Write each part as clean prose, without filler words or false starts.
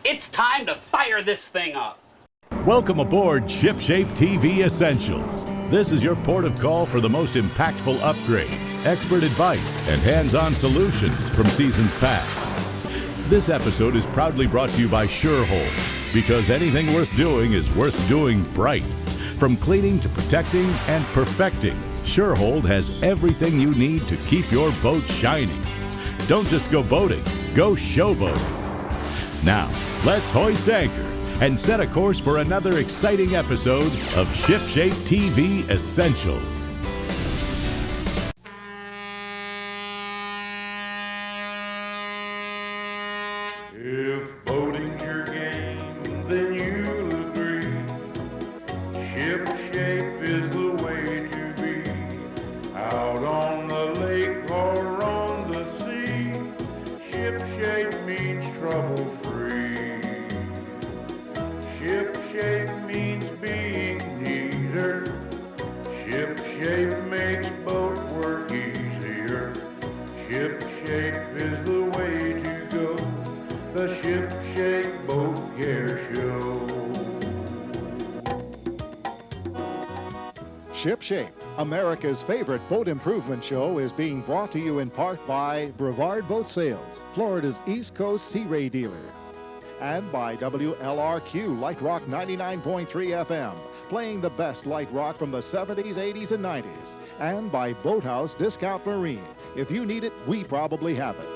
It's time to fire this thing up. Welcome aboard ShipShape TV Essentials. This is your port of call for the most impactful upgrades, expert advice, and hands-on solutions from seasons past. This episode is proudly brought to you by SureHold, because anything worth doing is worth doing bright. From cleaning to protecting and perfecting, SureHold has everything you need to keep your boat shining. Don't just go boating, go showboating. Now, let's hoist anchor and set a course for another exciting episode of ShipShape TV Essentials. If boating's your game, then you'll agree. ShipShape is the way to be. Out on the lake or on the sea, ShipShape means trouble-free. ShipShape means being neater. ShipShape makes boat work easier. ShipShape is the way to go. The ShipShape Boat Care Show. ShipShape, America's favorite boat improvement show, is being brought to you in part by Brevard Boat Sales, Florida's East Coast Sea Ray dealer. And by WLRQ Light Rock 99.3 FM, playing the best light rock from the 70s, 80s, and 90s. And by Boathouse Discount Marine. If you need it, we probably have it.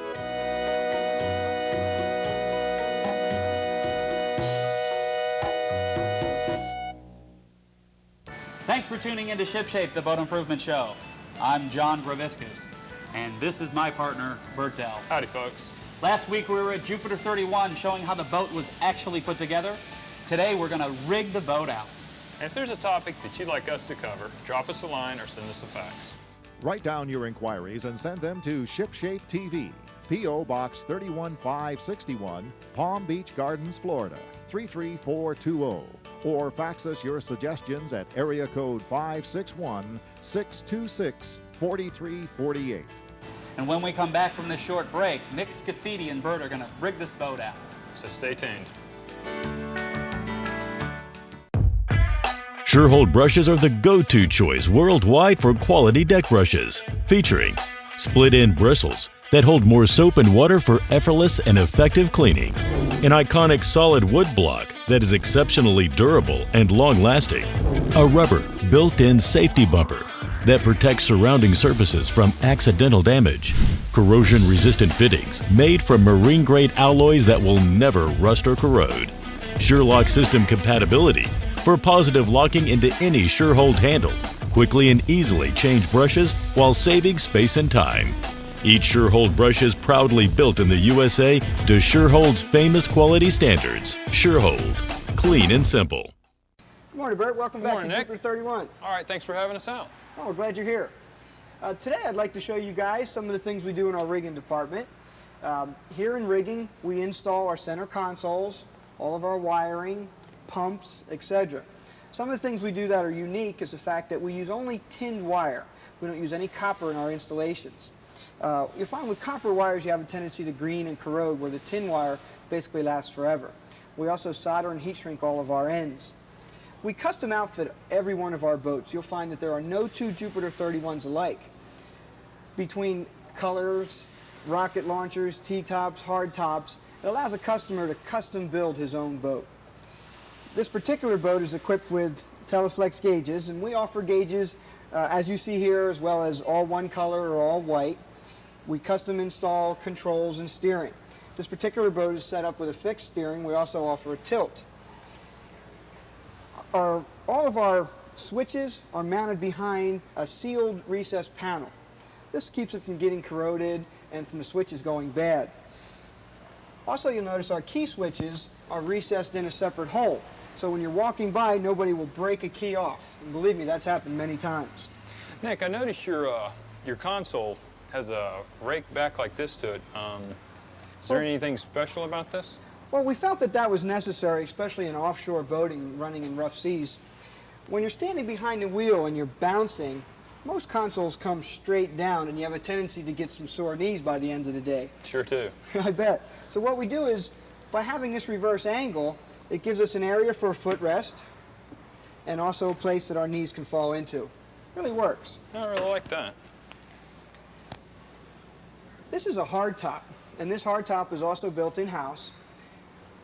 Thanks for tuning in to ShipShape, the boat improvement show. I'm John Greviskis, and this is my partner, Burt Dell. Howdy, folks. Last week we were at Jupiter 31 showing how the boat was actually put together. Today we're going to rig the boat out. And if there's a topic that you'd like us to cover, drop us a line or send us a fax. Write down your inquiries and send them to ShipShape TV, P.O. Box 31561, Palm Beach Gardens, Florida, 33420. Or fax us your suggestions at area code 561-626-4348. And when we come back from this short break, Nick Scafidi and Burt are going to rig this boat out. So stay tuned. SureHold brushes are the go-to choice worldwide for quality deck brushes, featuring split-end bristles that hold more soap and water for effortless and effective cleaning, an iconic solid wood block that is exceptionally durable and long-lasting, a rubber built-in safety bumper that protects surrounding surfaces from accidental damage, corrosion-resistant fittings made from marine-grade alloys that will never rust or corrode, SureLock system compatibility for positive locking into any SureHold handle, quickly and easily change brushes while saving space and time. Each SureHold brush is proudly built in the USA to SureHold's famous quality standards. SureHold, clean and simple. Good morning, Burt. Welcome back to Nick. Jupiter 31. All right, thanks for having us out. Oh, we're glad you're here. Today I'd like to show you guys some of the things we do in our rigging department. Here in rigging, we install our center consoles, all of our wiring, pumps, etc. Some of the things we do that are unique is the fact that we use only tinned wire. We don't use any copper in our installations. You'll find with copper wires you have a tendency to green and corrode, where the tin wire basically lasts forever. We also solder and heat shrink all of our ends. We custom outfit every one of our boats. You'll find that there are no two Jupiter 31s alike. Between colors, rocket launchers, T-tops, hard tops, it allows a customer to custom build his own boat. This particular boat is equipped with Teleflex gauges, and we offer gauges as you see here, as well as all one color or all white. We custom install controls and steering. This particular boat is set up with a fixed steering. We also offer a tilt. All of our switches are mounted behind a sealed recessed panel. This keeps it from getting corroded and from the switches going bad. Also, you'll notice our key switches are recessed in a separate hole. So when you're walking by, nobody will break a key off. And believe me, that's happened many times. Nick, I noticed your console has a rake back like this to it. Is there anything special about this? Well, we felt that that was necessary, especially in offshore boating running in rough seas. When you're standing behind the wheel and you're bouncing, most consoles come straight down, and you have a tendency to get some sore knees by the end of the day. Sure do. I bet. So what we do is By having this reverse angle, it gives us an area for a footrest and also a place that our knees can fall into. Really works. I really like that. This is a hardtop, and this hardtop is also built in-house.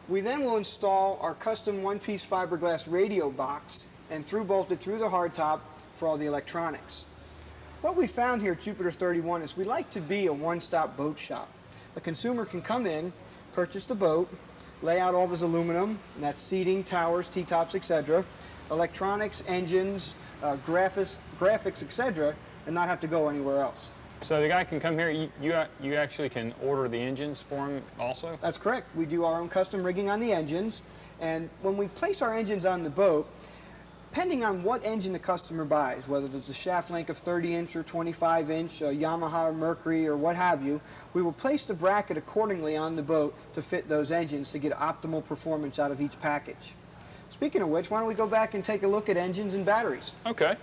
We then will install our custom one-piece fiberglass radio box and through-bolt it through the hardtop for all the electronics. What we found here at Jupiter 31 is we like to be a one-stop boat shop. A consumer can come in, purchase the boat, lay out all of his aluminum, and that's seating, towers, T-tops, etc., electronics, engines, graphics, etc., and not have to go anywhere else. So the guy can come here, you actually can order the engines for him also? That's correct. We do our own custom rigging on the engines, and when we place our engines on the boat, depending on what engine the customer buys, whether it's a shaft length of 30-inch or 25-inch, Yamaha or Mercury or what have you, we will place the bracket accordingly on the boat to fit those engines to get optimal performance out of each package. Speaking of which, why don't we go back and take a look at engines and batteries? Okay.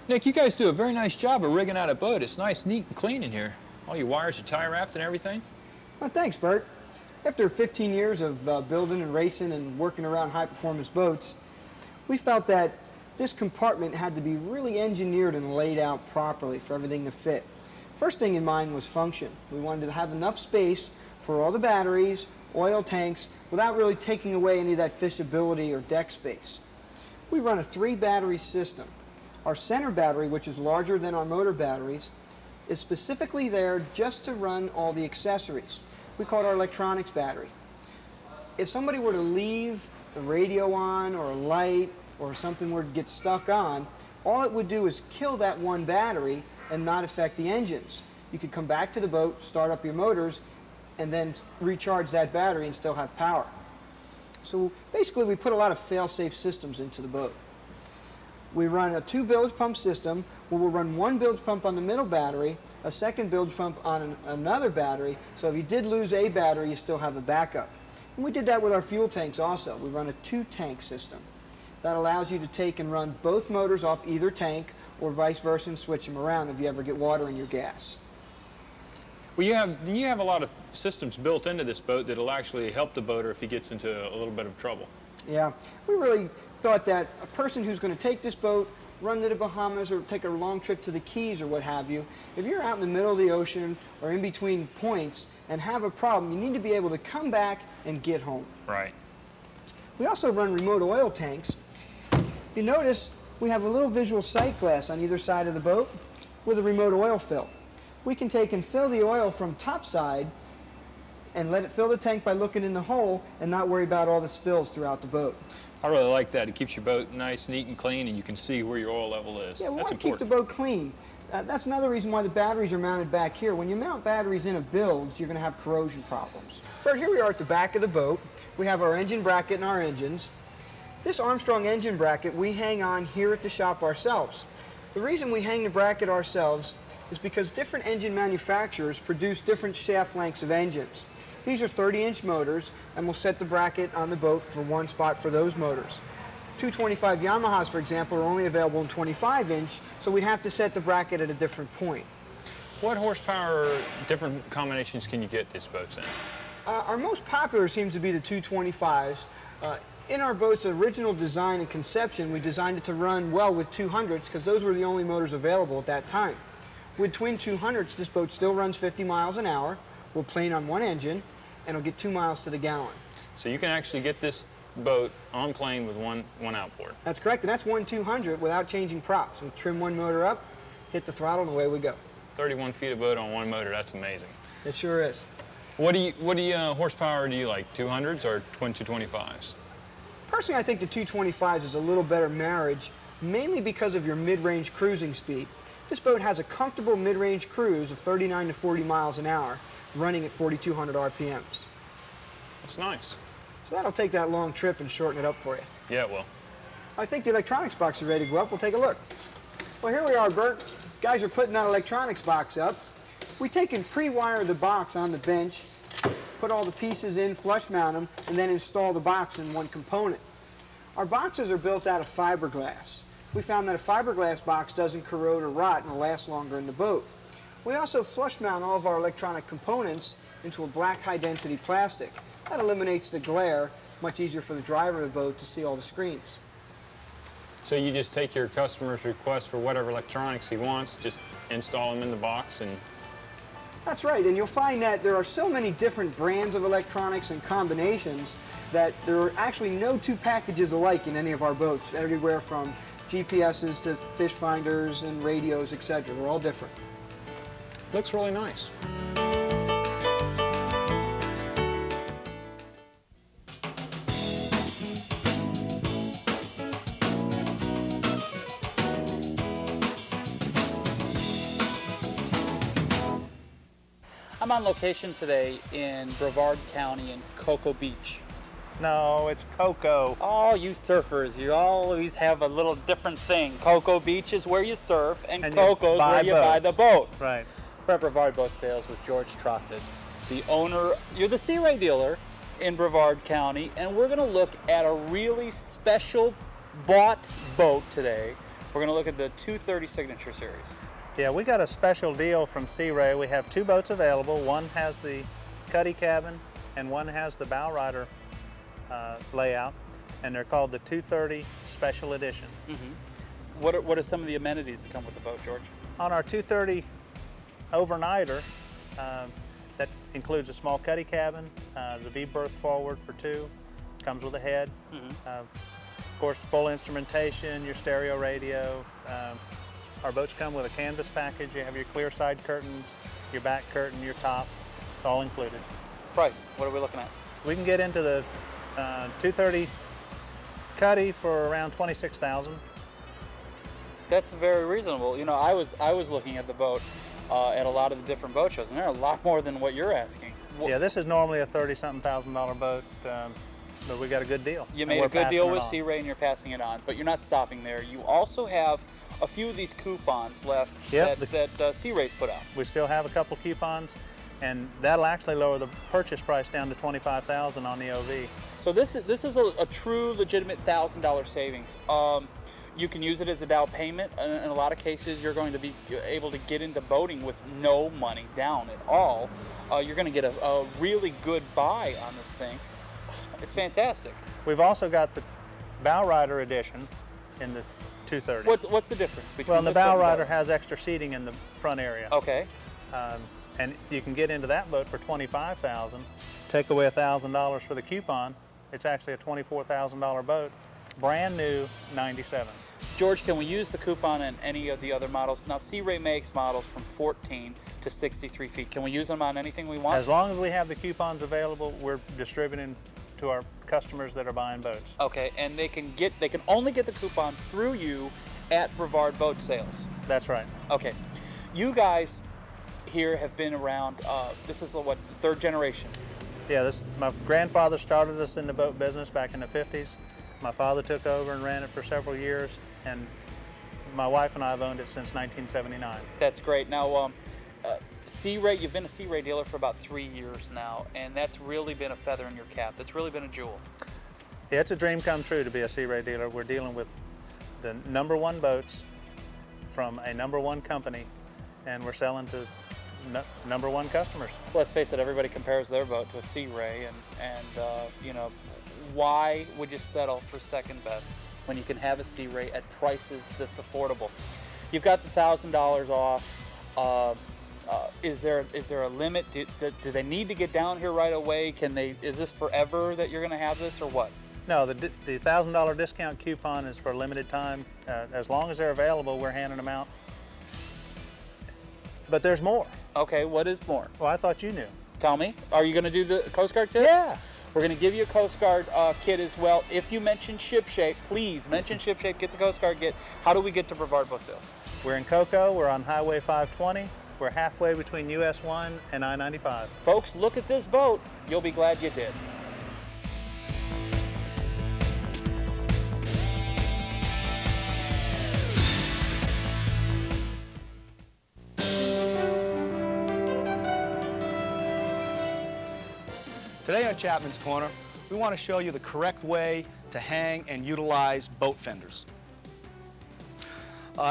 Nick, you guys do a very nice job of rigging out a boat. It's nice, neat, and clean in here. All your wires are tie wrapped and everything. Well, thanks, Bert. After 15 years of building and racing and working around high-performance boats, we felt that this compartment had to be really engineered and laid out properly for everything to fit. First thing in mind was function. We wanted to have enough space for all the batteries, oil tanks, without really taking away any of that fishability or deck space. We run a 3-battery system. Our center battery, which is larger than our motor batteries, is specifically there just to run all the accessories. We call it our electronics battery. If somebody were to leave the radio on or a light or something were to get stuck on, all it would do is kill that one battery and not affect the engines. You could come back to the boat, start up your motors, and then recharge that battery and still have power. So basically we put a lot of fail-safe systems into the boat. We run a 2 bilge pump system where we'll run 1 bilge pump on the middle battery, a 2nd bilge pump on another battery, so if you did lose a battery, you still have a backup. And we did that with our fuel tanks also. We run a 2-tank system. That allows you to take and run both motors off either tank or vice versa and switch them around if you ever get water in your gas. Well, you have a lot of systems built into this boat that'll actually help the boater if he gets into a little bit of trouble. Yeah, we really thought that a person who's going to take this boat, run to the Bahamas or take a long trip to the Keys or what have you, if you're out in the middle of the ocean or in between points and have a problem, you need to be able to come back and get home. Right. We also run remote oil tanks. If you notice, we have a little visual sight glass on either side of the boat with a remote oil fill. We can take and fill the oil from topside and let it fill the tank by looking in the hole and not worry about all the spills throughout the boat. I really like that. It keeps your boat nice, neat, and clean, and you can see where your oil level is. Yeah, we That's want to keep important. the boat clean. That's another reason why the batteries are mounted back here. When you mount batteries in a bilge, you're going to have corrosion problems. Bert, here we are at the back of the boat. We have our engine bracket and our engines. This Armstrong engine bracket we hang on here at the shop ourselves. The reason we hang the bracket ourselves is because different engine manufacturers produce different shaft lengths of engines. These are 30-inch motors, and we'll set the bracket on the boat for one spot for those motors. 225 Yamahas, for example, are only available in 25-inch, so we'd have to set the bracket at a different point. What horsepower different combinations can you get these boats in? Our most popular seems to be the 225s. In our boat's original design and conception, we designed it to run well with 200s because those were the only motors available at that time. With twin 200s, this boat still runs 50 miles an hour, will plane on one engine, and it'll get 2 miles to the gallon. So you can actually get this boat on plane with one outboard. That's correct, and that's one 200 without changing props. We trim one motor up, hit the throttle, and away we go. 31 feet of boat on one motor, that's amazing. It sure is. What horsepower do you like, 200s or twin 225s? Personally, I think the 225s is a little better marriage, mainly because of your mid-range cruising speed. This boat has a comfortable mid-range cruise of 39 to 40 miles an hour, running at 4,200 RPMs. That's nice. So that'll take that long trip and shorten it up for you. Yeah, it will. I think the electronics box is ready to go up. We'll take a look. Well, here we are, Bert. Guys are putting that electronics box up. We take and pre-wire the box on the bench, put all the pieces in, flush mount them, and then install the box in one component. Our boxes are built out of fiberglass. We found that a fiberglass box doesn't corrode or rot and will last longer in the boat. We also flush mount all of our electronic components into a black high-density plastic. That eliminates the glare, much easier for the driver of the boat to see all the screens. So you just take your customer's request for whatever electronics he wants, just install them in the box, and That's right, and you'll find that there are so many different brands of electronics and combinations that there are actually no two packages alike in any of our boats, everywhere from GPSs to fish finders and radios, etc. They're all different. looks really nice. I'm on location today in Brevard County in Cocoa Beach. No, it's Cocoa. Oh, you surfers, you always have a little different thing. Cocoa Beach is where you surf, and And you Cocoa's buy where you buy the boat. Right. We're at Brevard Boat Sales with George Trosset, the owner. You're the Sea Ray dealer in Brevard County, and we're going to look at a really special bought boat today. We're going to look at the 230 Signature Series. Yeah, we got a special deal from Sea Ray. We have two boats available. One has the cuddy cabin, and one has the bow rider layout, and they're called the 230 Special Edition. What are some of the amenities that come with the boat, George? On our 230 overnighter, that includes a small cuddy cabin, the V-berth forward for two, comes with a head. Of course, full instrumentation, your stereo radio. Our boats come with a canvas package. You have your clear side curtains, your back curtain, your top, it's all included. Price, what are we looking at? We can get into the 230 cuddy for around $26,000. That's very reasonable. You know, I was looking at the boat at a lot of the different boat shows, and they're a lot more than what you're asking. Yeah, this is normally a $30-something thousand boat, but we got a good deal. You and made we're a good passing deal it with on. Sea Ray, and you're passing it on, but you're not stopping there. You also have a few of these coupons left Yep, that Sea Ray's put out. We still have a couple coupons, and that'll actually lower the purchase price down to $25,000 on the OV. So this is a true, legitimate $1,000 savings. You can use it as a down payment. In a lot of cases, you're going to be able to get into boating with no money down at all. You're going to get a really good buy on this thing. It's fantastic. We've also got the bow rider edition in the 230. What's the difference between Well, the this bow boat and rider has extra seating in the front area. Okay. And you can get into that boat for $25,000. Take away $1,000 for the coupon. It's actually a $24,000 boat, brand new, 97. George, can we use the coupon in any of the other models? Now, Sea Ray makes models from 14 to 63 feet. Can we use them on anything we want? As long as we have the coupons available, we're distributing to our customers that are buying boats. Okay, and they can only get the coupon through you at Brevard Boat Sales. That's right. Okay, you guys here have been around. This is what, third generation. Yeah, my grandfather started us in the boat business back in the 50s. My father took over and ran it for several years, and my wife and I have owned it since 1979. That's great. Now, Sea Ray, you've been a Sea Ray dealer for about 3 years now, and that's really been a feather in your cap. That's really been a jewel. Yeah, it's a dream come true to be a Sea Ray dealer. We're dealing with the #1 boats from a #1 company, and we're selling to #1 customers. Let's face it, everybody compares their boat to a Sea Ray, and you know, why would you settle for second best when you can have a Sea Ray at prices this affordable? You've got the $1,000 off. Is there a limit? Do they need to get down here right away? Is this forever that you're going to have this, or what? No, the $1,000 discount coupon is for a limited time. As long as they're available, we're handing them out. But there's more. Okay, what is more? Well, I thought you knew. Tell me. Are you going to do the Coast Guard kit? Yeah. We're going to give you a Coast Guard kit as well. If you mention ShipShape, please mention ShipShape, get the Coast Guard kit. How do we get to Brevard Boat Sales? We're in Cocoa. We're on Highway 520. We're halfway between US 1 and I-95. Folks, look at this boat. You'll be glad you did. Today on Chapman's Corner, we want to show you the correct way to hang and utilize boat fenders.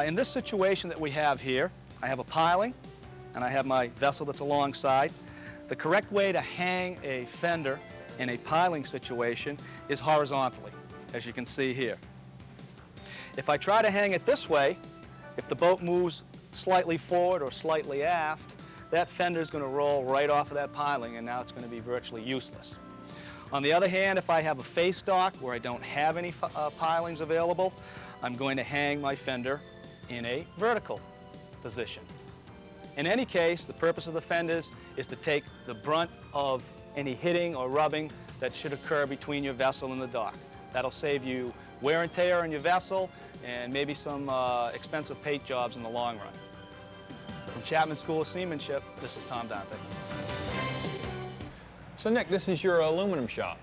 In this situation that we have here, I have a piling and I have my vessel that's alongside. The correct way to hang a fender in a piling situation is horizontally, as you can see here. If I try to hang it this way, if the boat moves slightly forward or slightly aft, that fender is going to roll right off of that piling, and now it's going to be virtually useless. On the other hand, if I have a face dock where I don't have any pilings available, I'm going to hang my fender in a vertical position. In any case, the purpose of the fenders is to take the brunt of any hitting or rubbing that should occur between your vessel and the dock. That'll save you wear and tear on your vessel and maybe some expensive paint jobs in the long run. From Chapman School of Seamanship, this is Tom Dante. So Nick, this is your aluminum shop.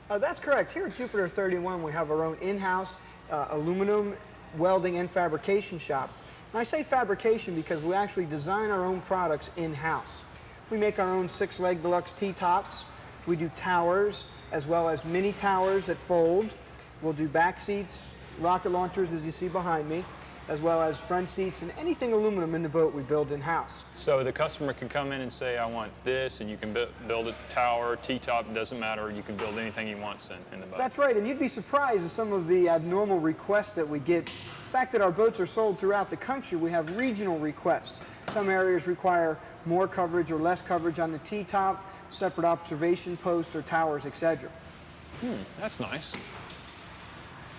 That's correct. Here at Jupiter 31, we have our own in-house aluminum welding and fabrication shop. And I say fabrication because we actually design our own products in-house. We make our own 6-leg deluxe T-tops. We do towers, as well as mini towers that fold. We'll do back seats, rocket launchers, as you see behind me, as well as front seats, and anything aluminum in the boat we build in-house. So the customer can come in and say, I want this, and you can build a tower, T-top, it doesn't matter. You can build anything he wants in the boat. That's right, and you'd be surprised at some of the abnormal requests that we get. The fact that our boats are sold throughout the country, we have regional requests. Some areas require more coverage or less coverage on the T-top, separate observation posts or towers, etc. That's nice.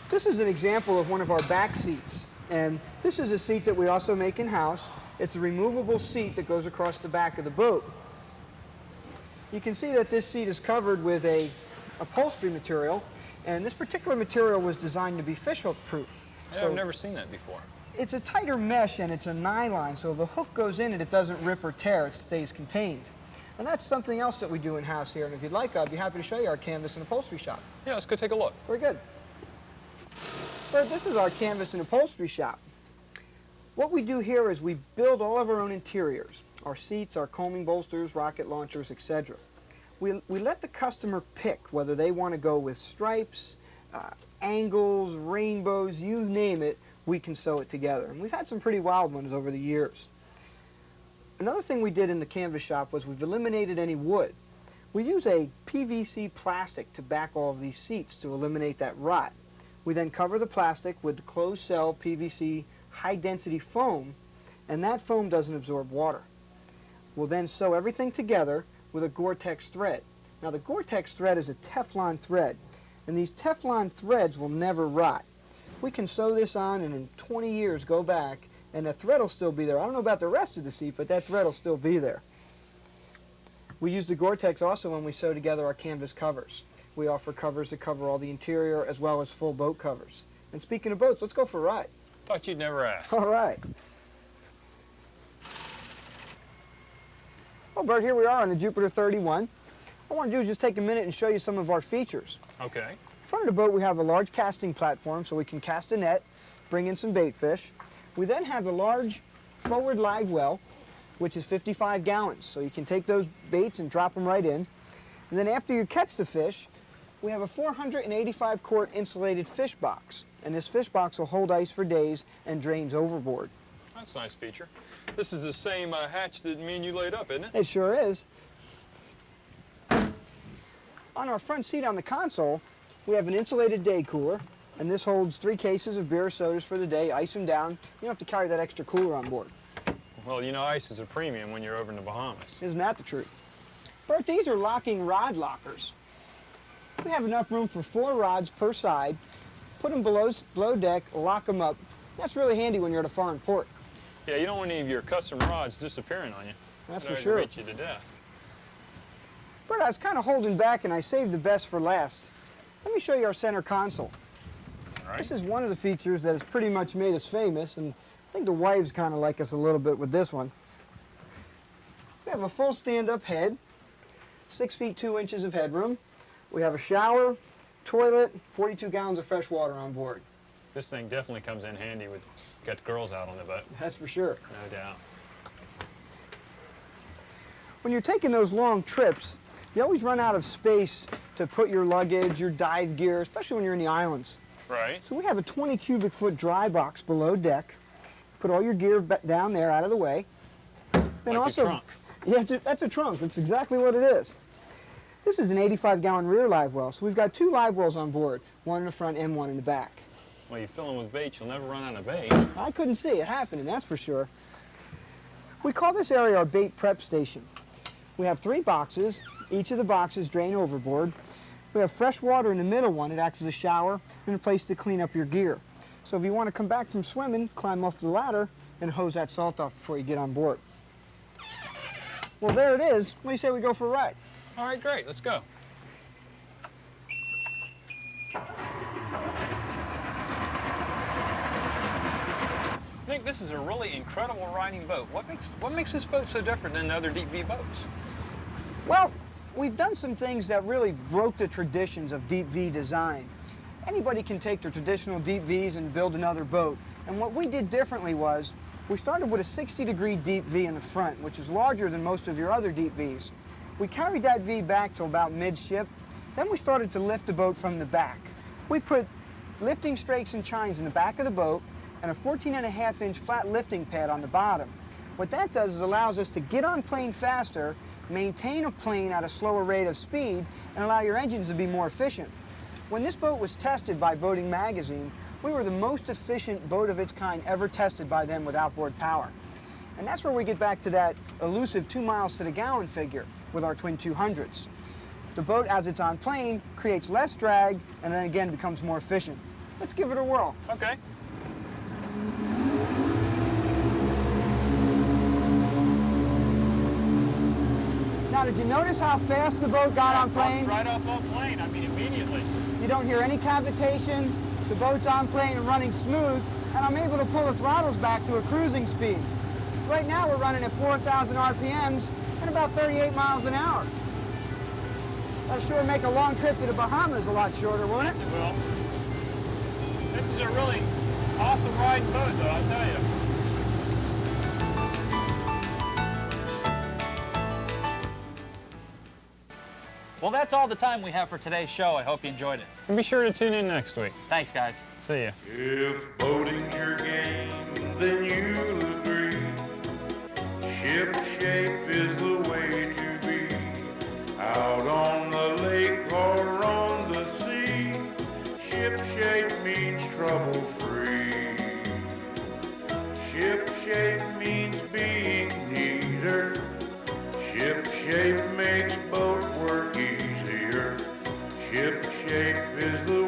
This is an example of one of our back seats, and this is a seat that we also make in-house. It's a removable seat that goes across the back of the boat. You can see that this seat is covered with a upholstery material, and this particular material was designed to be fishhook proof. Yeah, I've never seen that before. It's a tighter mesh and it's a nylon, so if a hook goes in it doesn't rip or tear, it stays contained. And that's something else that we do in-house here, and if you'd like, I'd be happy to show you our canvas and upholstery shop. Yeah, let's go take a look. Very good. Burt, this is our canvas and upholstery shop. What we do here is we build all of our own interiors, our seats, our combing bolsters, rocket launchers, etc. We let the customer pick whether they want to go with stripes, angles, rainbows, you name it, we can sew it together. And we've had some pretty wild ones over the years. Another thing we did in the canvas shop was we've eliminated any wood. We use a PVC plastic to back all of these seats to eliminate that rot. We then cover the plastic with the closed cell PVC high density foam, and that foam doesn't absorb water. We'll then sew everything together with a Gore-Tex thread. Now the Gore-Tex thread is a Teflon thread, and these Teflon threads will never rot. We can sew this on and in 20 years go back and the thread will still be there. I don't know about the rest of the seat, but that thread will still be there. We use the Gore-Tex also when we sew together our canvas covers. We offer covers that cover all the interior as well as full boat covers. And speaking of boats, let's go for a ride. Thought you'd never ask. All right. Well, Burt, here we are on the Jupiter 31. What I want to do is just take a minute and show you some of our features. Okay. In front of the boat we have a large casting platform so we can cast a net, bring in some bait fish. We then have the large forward live well, which is 55 gallons. So you can take those baits and drop them right in. And then after you catch the fish, we have a 485 quart insulated fish box. And this fish box will hold ice for days and drains overboard. That's a nice feature. This is the same hatch that me and you laid up, isn't it? It sure is. On our front seat on the console, we have an insulated day cooler, and this holds 3 cases of beer or sodas for the day. Ice them down. You don't have to carry that extra cooler on board. Well, you know, ice is a premium when you're over in the Bahamas. Isn't that the truth? Burt, these are locking rod lockers. We have enough room for 4 rods per side. Put them below deck, lock them up. That's really handy when you're at a foreign port. Yeah, you don't want any of your custom rods disappearing on you. That's They're for sure. Gonna beat you to death. Burt, I was kind of holding back and I saved the best for last. Let me show you our center console. All right. This is one of the features that has pretty much made us famous, and I think the wives kind of like us a little bit with this one. We have a full stand-up head, 6 feet 2 inches of headroom. We have a shower, toilet, 42 gallons of fresh water on board. This thing definitely comes in handy with got the girls out on the boat. That's for sure. No doubt. When you're taking those long trips, you always run out of space to put your luggage, your dive gear, especially when you're in the islands. Right. So we have a 20 cubic foot dry box below deck. Put all your gear down there out of the way. Then Like also, your trunk. Yeah, that's a trunk. That's exactly what it is. This is an 85-gallon rear live well, so we've got 2 live wells on board, one in the front and one in the back. Well, you fill them with bait, you'll never run out of bait. I couldn't see it happening, that's for sure. We call this area our bait prep station. We have 3 boxes. Each of the boxes drain overboard. We have fresh water in the middle one. It acts as a shower and a place to clean up your gear. So if you want to come back from swimming, climb off the ladder and hose that salt off before you get on board. Well, there it is. What do you say we go for a ride? All right, great, let's go. Nick, this is a really incredible riding boat. What makes this boat so different than the other deep V boats? Well, we've done some things that really broke the traditions of deep V design. Anybody can take their traditional deep Vs and build another boat. And what we did differently was, we started with a 60-degree deep V in the front, which is larger than most of your other deep Vs. We carried that V back to about midship. Then we started to lift the boat from the back. We put lifting strakes and chines in the back of the boat and a 14.5-inch flat lifting pad on the bottom. What that does is allows us to get on plane faster, maintain a plane at a slower rate of speed, and allow your engines to be more efficient. When this boat was tested by Boating Magazine, we were the most efficient boat of its kind ever tested by them with outboard power. And that's where we get back to that elusive 2 miles to the gallon figure with our twin 200s. The boat, as it's on plane, creates less drag and then again becomes more efficient. Let's give it a whirl. Okay. Now, did you notice how fast the boat got on plane? Right off plane, I mean immediately. You don't hear any cavitation, the boat's on plane and running smooth, and I'm able to pull the throttles back to a cruising speed. Right now we're running at 4,000 RPMs and about 38 miles an hour. That'll sure make a long trip to the Bahamas a lot shorter, won't it? Yes, it will. This is a really awesome riding boat, though, I'll tell you. Well, that's all the time we have for today's show. I hope you enjoyed it. And be sure to tune in next week. Thanks, guys. See ya. If boating's your game, then you'll agree. Ship shape is the way to be. Out on the lake or on the sea, ship shape means trouble-free. Ship shape means being neater. Ship shape makes boat work easier. Ship shape is the